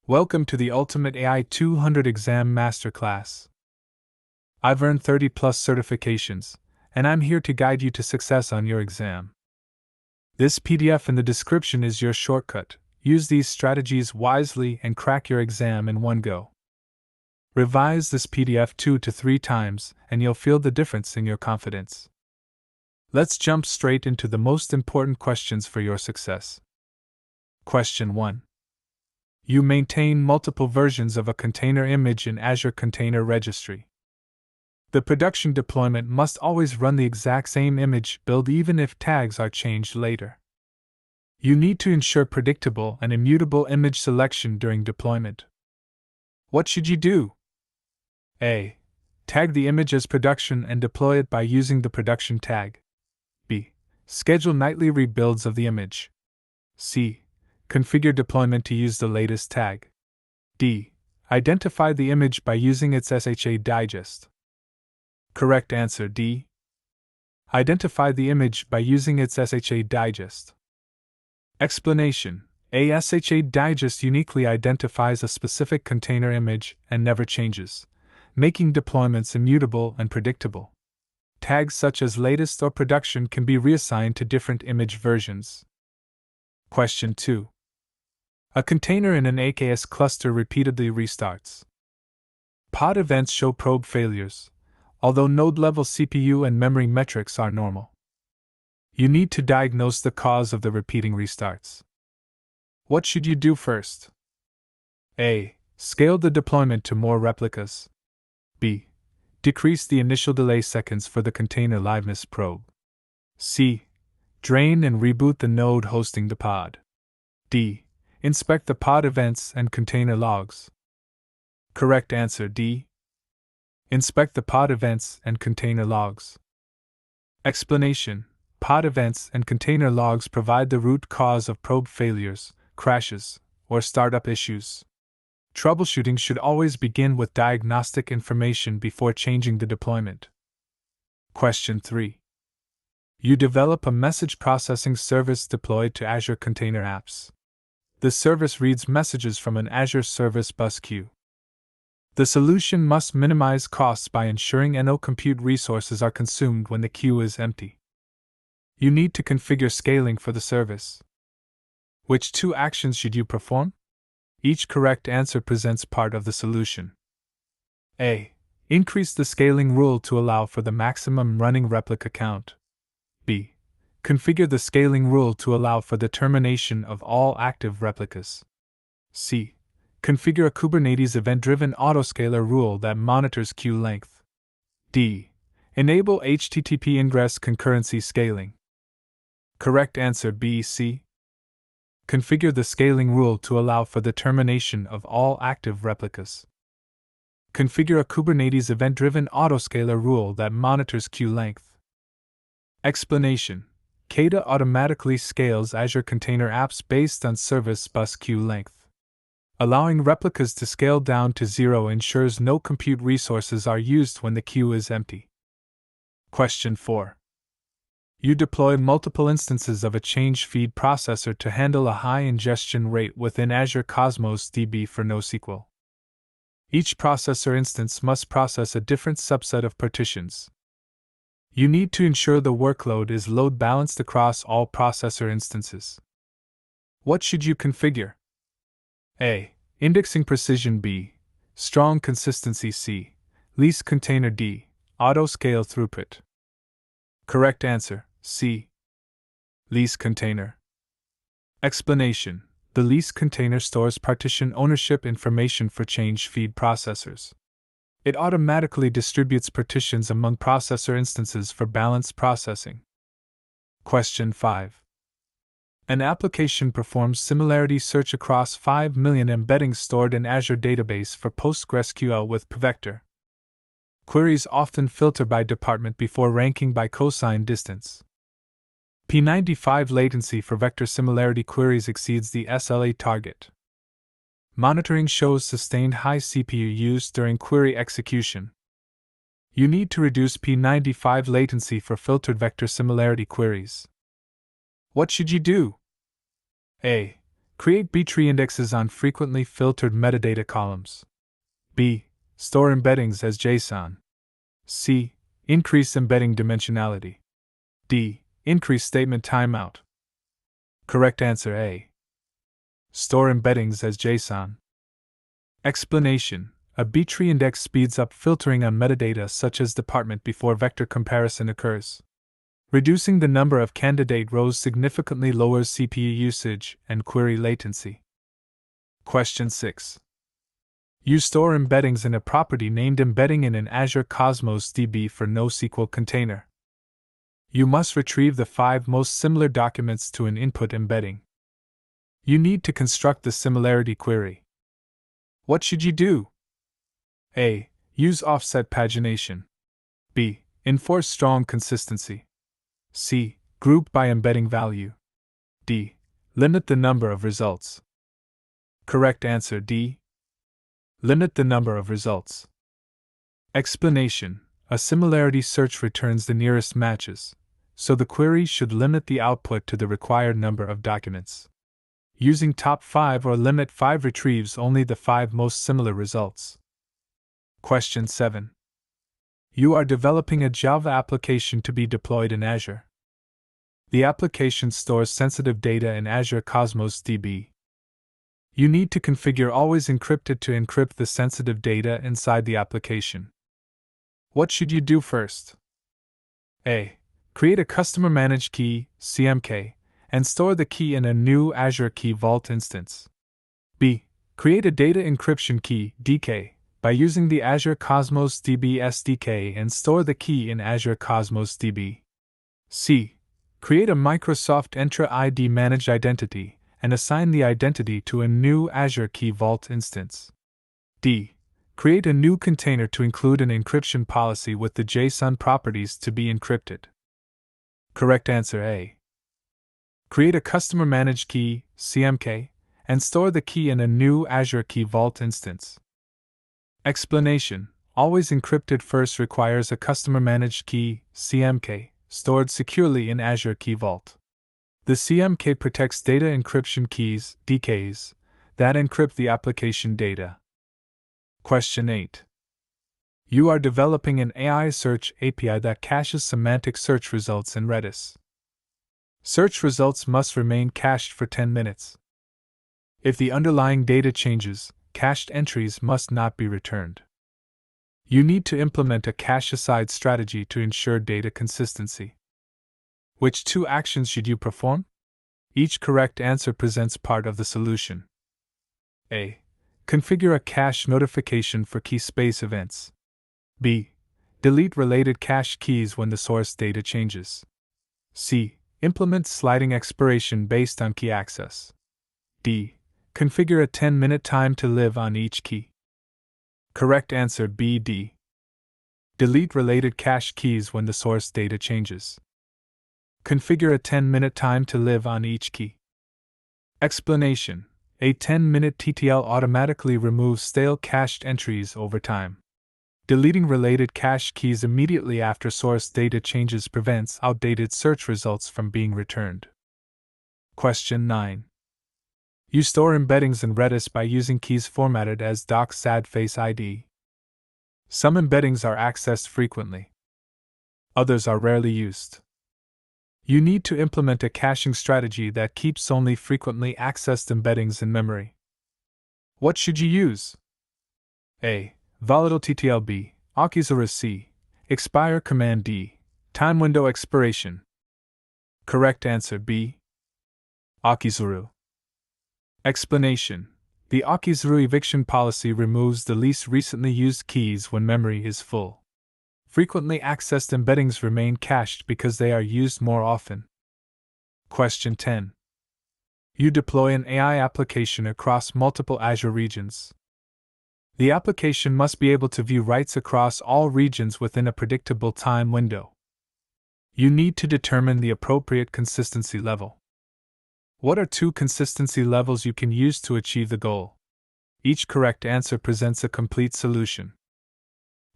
Welcome to the Ultimate AI-200 Exam Masterclass. I've earned 30 plus certifications, and I'm here to guide you to success on your exam. This PDF in the description is your shortcut. Use these strategies wisely and crack your exam in one go. Revise this PDF 2 to 3 times, and you'll feel the difference in your confidence. Let's jump straight into the most important questions for your success. Question 1. You maintain multiple versions of a container image in Azure Container Registry. The production deployment must always run the exact same image build even if tags are changed later. You need to ensure predictable and immutable image selection during deployment. What should you do? A. Tag the image as production and deploy it by using the production tag. B. Schedule nightly rebuilds of the image. C. Configure deployment to use the latest tag. D. Identify the image by using its SHA digest. Correct answer D. Identify the image by using its SHA digest. Explanation: a SHA digest uniquely identifies a specific container image and never changes, making deployments immutable and predictable. Tags such as latest or production can be reassigned to different image versions. Question 2. A container in an AKS cluster repeatedly restarts. Pod events show probe failures, although node-level CPU and memory metrics are normal. You need to diagnose the cause of the repeating restarts. What should you do first? A. Scale the deployment to more replicas. B. Decrease the initial delay seconds for the container liveness probe. C. Drain and reboot the node hosting the pod. D. Inspect the pod events and container logs. Correct answer D. Inspect the pod events and container logs. Explanation: pod events and container logs provide the root cause of probe failures, crashes, or startup issues. Troubleshooting should always begin with diagnostic information before changing the deployment. Question 3. You develop a message processing service deployed to Azure Container Apps. The service reads messages from an Azure Service Bus queue. The solution must minimize costs by ensuring no compute resources are consumed when the queue is empty. You need to configure scaling for the service. Which 2 actions should you perform? Each correct answer presents part of the solution. A. Increase the scaling rule to allow for the maximum running replica count. B. Configure the scaling rule to allow for the termination of all active replicas. C. Configure a Kubernetes event-driven autoscaler rule that monitors queue length. D. Enable HTTP ingress concurrency scaling. Correct answer B. C. Configure the scaling rule to allow for the termination of all active replicas. Configure a Kubernetes event-driven autoscaler rule that monitors queue length. Explanation: Kata automatically scales Azure Container Apps based on service bus queue length. Allowing replicas to scale down to 0 ensures no compute resources are used when the queue is empty. Question 4. You deploy multiple instances of a change feed processor to handle a high ingestion rate within Azure Cosmos DB for NoSQL. Each processor instance must process a different subset of partitions. You need to ensure the workload is load balanced across all processor instances. What should you configure? A. Indexing precision. B. Strong consistency. C. Least container. D. Auto-scale throughput. Correct answer C. Least container. Explanation: the least container stores partition ownership information for change feed processors. It automatically distributes partitions among processor instances for balanced processing. Question 5. An application performs similarity search across 5 million embeddings stored in Azure database for PostgreSQL with pvector. Queries often filter by department before ranking by cosine distance. P95 latency for vector similarity queries exceeds the SLA target. Monitoring shows sustained high CPU use during query execution. You need to reduce P95 latency for filtered vector similarity queries. What should you do? A. Create B-tree indexes on frequently filtered metadata columns. B. Store embeddings as JSON. C. Increase embedding dimensionality. D. Increase statement timeout. Correct answer A. Store embeddings as JSON. Explanation: a B-tree index speeds up filtering on metadata such as department before vector comparison occurs. Reducing the number of candidate rows significantly lowers CPU usage and query latency. Question 6. You store embeddings in a property named embedding in an Azure Cosmos DB for NoSQL container. You must retrieve the 5 most similar documents to an input embedding. You need to construct the similarity query. What should you do? A. Use offset pagination. B. Enforce strong consistency. C. Group by embedding value. D. Limit the number of results. Correct answer D. Limit the number of results. Explanation: a similarity search returns the nearest matches, so the query should limit the output to the required number of documents. Using top 5 or limit 5 retrieves only the 5 most similar results. Question 7. You are developing a Java application to be deployed in Azure. The application stores sensitive data in Azure Cosmos DB. You need to configure Always Encrypted to encrypt the sensitive data inside the application. What should you do first? A. Create a customer managed key, CMK, and store the key in a new Azure Key Vault instance. B. Create a data encryption key, DK, by using the Azure Cosmos DB SDK and store the key in Azure Cosmos DB. C. Create a Microsoft Entra ID managed identity and assign the identity to a new Azure Key Vault instance. D. Create a new container to include an encryption policy with the JSON properties to be encrypted. Correct answer A. Create a customer managed key, CMK, and store the key in a new Azure Key Vault instance. Explanation: Always Encrypted first requires a customer managed key, CMK, stored securely in Azure Key Vault. The CMK protects data encryption keys, DKs, that encrypt the application data. Question 8. You are developing an AI search API that caches semantic search results in Redis. Search results must remain cached for 10 minutes. If the underlying data changes, cached entries must not be returned. You need to implement a cache-aside strategy to ensure data consistency. Which 2 actions should you perform? Each correct answer presents part of the solution. A. Configure a cache notification for key space events. B. Delete related cache keys when the source data changes. C. Implement sliding expiration based on key access. D. Configure a 10-minute time to live on each key. Correct answer B. D. Delete related cache keys when the source data changes. Configure a 10-minute time to live on each key. Explanation: a 10-minute TTL automatically removes stale cached entries over time. Deleting related cache keys immediately after source data changes prevents outdated search results from being returned. Question 9. You store embeddings in Redis by using keys formatted as doc_sad_face_id. Some embeddings are accessed frequently. Others are rarely used. You need to implement a caching strategy that keeps only frequently accessed embeddings in memory. What should you use? A. Volatile TTLB, Akizura C, expire command D, time window expiration. Correct answer B. Akizuru. Explanation: the Akizuru eviction policy removes the least recently used keys when memory is full. Frequently accessed embeddings remain cached because they are used more often. Question 10. You deploy an AI application across multiple Azure regions. The application must be able to view writes across all regions within a predictable time window. You need to determine the appropriate consistency level. What are 2 consistency levels you can use to achieve the goal? Each correct answer presents a complete solution.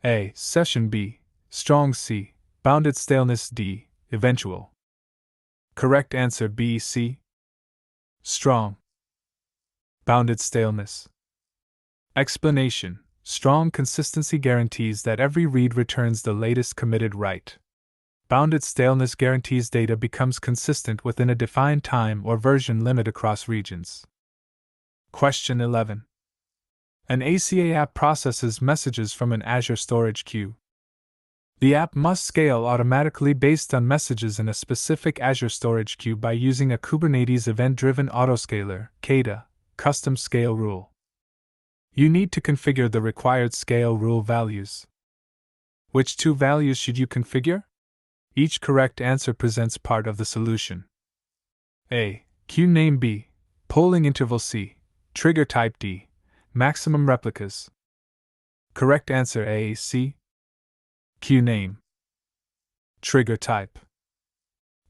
A. Session B, strong C, bounded staleness D, eventual. Correct answer B. C. Strong. Bounded staleness. Explanation: strong consistency guarantees that every read returns the latest committed write. Bounded staleness guarantees data becomes consistent within a defined time or version limit across regions. Question 11. An ACA app processes messages from an Azure storage queue. The app must scale automatically based on messages in a specific Azure storage queue by using a Kubernetes event-driven autoscaler (KEDA) custom scale rule. You need to configure the required scale rule values. Which two values should you configure? Each correct answer presents part of the solution. A. Queue name. B. Polling interval. C. Trigger type. D. Maximum replicas. Correct answer A. C. Queue name. Trigger type.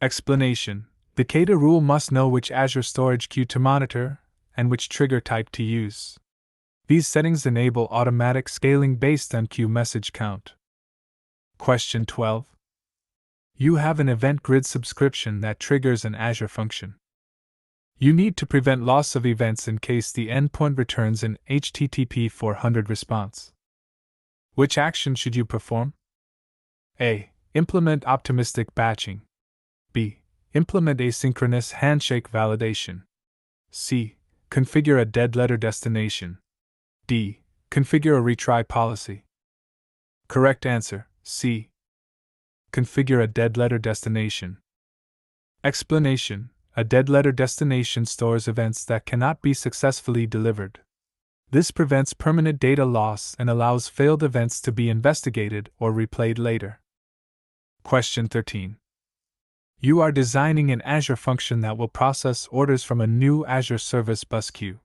Explanation: the KEDA rule must know which Azure storage queue to monitor and which trigger type to use. These settings enable automatic scaling based on queue message count. Question 12. You have an event grid subscription that triggers an Azure function. You need to prevent loss of events in case the endpoint returns an HTTP 400 response. Which action should you perform? A. Implement optimistic batching. B. Implement asynchronous handshake validation. C. Configure a dead letter destination. D. Configure a retry policy. Correct answer C. Configure a dead letter destination. Explanation: a dead letter destination stores events that cannot be successfully delivered. This prevents permanent data loss and allows failed events to be investigated or replayed later. Question 13. You are designing an Azure function that will process orders from a new Azure Service Bus queue.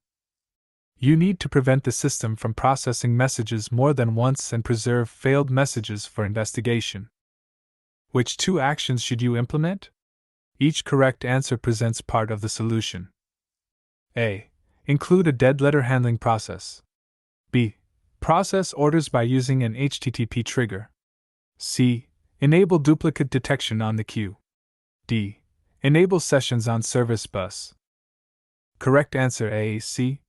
You need to prevent the system from processing messages more than once and preserve failed messages for investigation. Which two actions should you implement? Each correct answer presents part of the solution. A. Include a dead letter handling process. B. Process orders by using an HTTP trigger. C. Enable duplicate detection on the queue. D. Enable sessions on Service Bus. Correct answer A. C.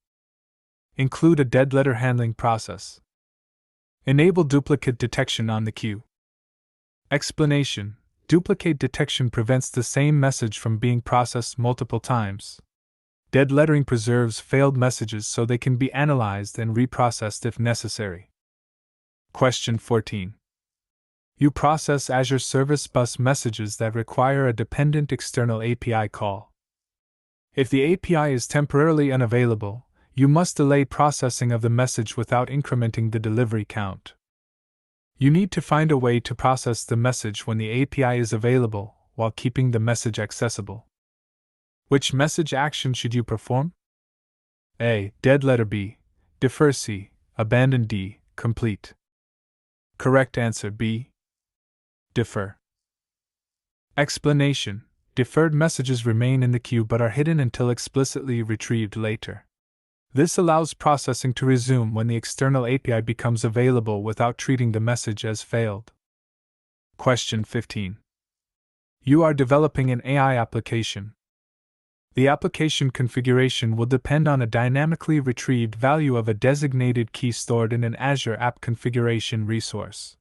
Include a dead letter handling process. Enable duplicate detection on the queue. Explanation: duplicate detection prevents the same message from being processed multiple times. Dead lettering preserves failed messages so they can be analyzed and reprocessed if necessary. Question 14. You process Azure Service Bus messages that require a dependent external API call. If the API is temporarily unavailable, you must delay processing of the message without incrementing the delivery count. You need to find a way to process the message when the API is available while keeping the message accessible. Which message action should you perform? A. Dead letter. B. Defer. C. Abandon. D. Complete. Correct answer B. Defer. Explanation: deferred messages remain in the queue but are hidden until explicitly retrieved later. This allows processing to resume when the external API becomes available without treating the message as failed. Question 15. You are developing an AI application. The application configuration will depend on a dynamically retrieved value of a designated key stored in an Azure App Configuration resource.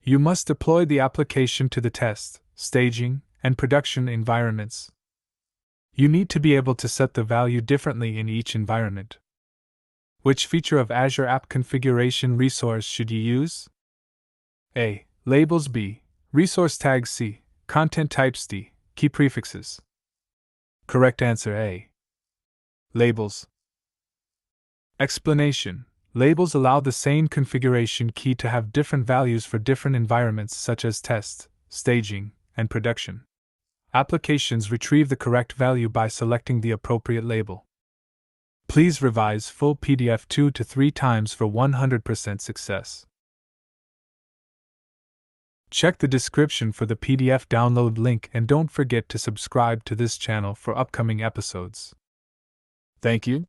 You must deploy the application to the test, staging, and production environments. You need to be able to set the value differently in each environment. Which feature of Azure App Configuration resource should you use? A. Labels. B. Resource tags. C. Content types. D. Key prefixes. Correct answer A. Labels. Explanation: labels allow the same configuration key to have different values for different environments such as test, staging, and production. Applications retrieve the correct value by selecting the appropriate label. Please revise full PDF 2 to 3 times for 100% success. Check the description for the PDF download link and don't forget to subscribe to this channel for upcoming episodes. Thank you.